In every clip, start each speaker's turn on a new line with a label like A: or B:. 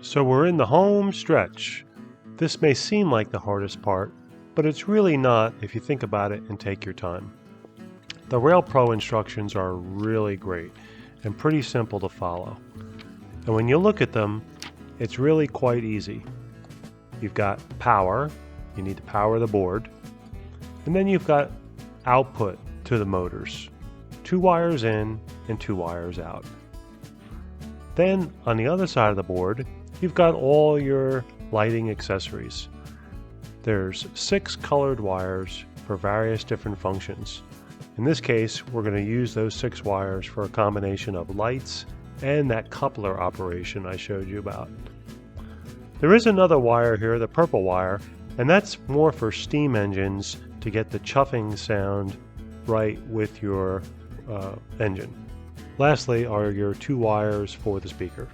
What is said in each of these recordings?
A: So we're in the home stretch. This may seem like the hardest part, but it's really not if you think about it and take your time. The RailPro instructions are really great and pretty simple to follow. And when you look at them, it's really quite easy. You've got power, you need to power the board, and then you've got output to the motors. 2 wires in and 2 wires out. Then on the other side of the board, you've got all your lighting accessories. There's 6 colored wires for various different functions. In this case, we're going to use those 6 wires for a combination of lights and that coupler operation I showed you about. There is another wire here, the purple wire, and that's more for steam engines to get the chuffing sound right with your engine. Lastly are your 2 wires for the speaker.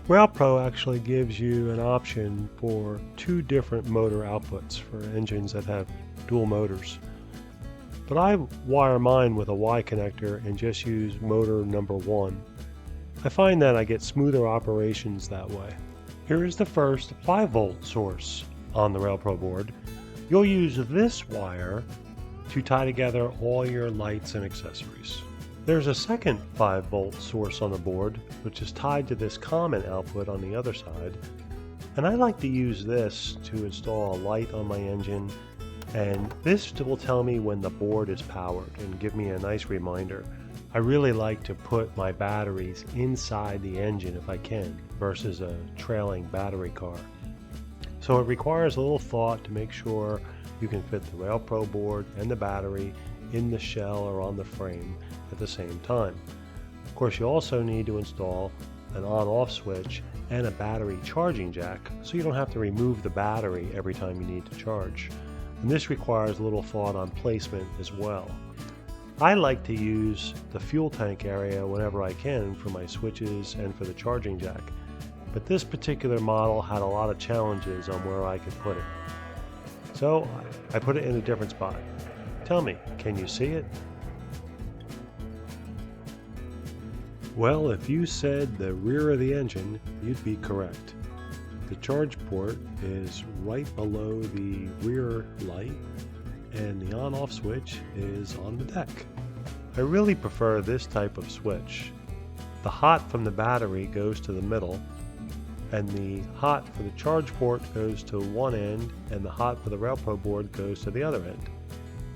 A: RailPro actually gives you an option for 2 different motor outputs for engines that have dual motors. But I wire mine with a Y connector and just use motor number 1. I find that I get smoother operations that way. Here is the first 5-volt source on the RailPro board. You'll use this wire to tie together all your lights and accessories. There's a second 5-volt source on the board, which is tied to this common output on the other side. And I like to use this to install a light on my engine, and this will tell me when the board is powered and give me a nice reminder. I really like to put my batteries inside the engine if I can, versus a trailing battery car. So it requires a little thought to make sure you can fit the RailPro board and the battery in the shell or on the frame at the same time. Of course, you also need to install an on-off switch and a battery charging jack, so you don't have to remove the battery every time you need to charge. And this requires a little thought on placement as well. I like to use the fuel tank area whenever I can for my switches and for the charging jack, but this particular model had a lot of challenges on where I could put it. So I put it in a different spot. Tell me, can you see it? Well, if you said the rear of the engine, you'd be correct. The charge port is right below the rear light, and the on-off switch is on the deck. I really prefer this type of switch. The hot from the battery goes to the middle, and the hot for the charge port goes to one end, and the hot for the RailPro board goes to the other end.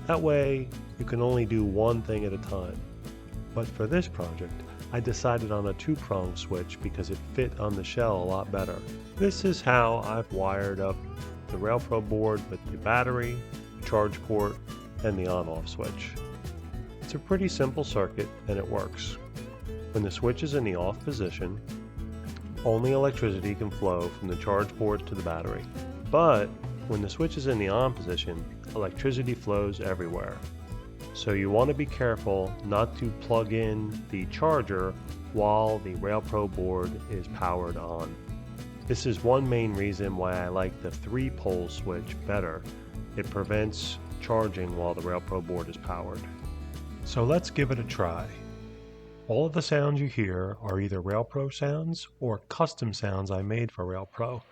A: That way, you can only do one thing at a time. But for this project, I decided on a 2-prong switch because it fit on the shell a lot better. This is how I've wired up the RailPro board with the battery, charge port, and the on-off switch. It's a pretty simple circuit and it works. When the switch is in the off position, only electricity can flow from the charge port to the battery. But when the switch is in the on position, electricity flows everywhere. So you want to be careful not to plug in the charger while the RailPro board is powered on. This is one main reason why I like the 3-pole switch better. It prevents charging while the RailPro board is powered. So let's give it a try. All of the sounds you hear are either RailPro sounds or custom sounds I made for RailPro.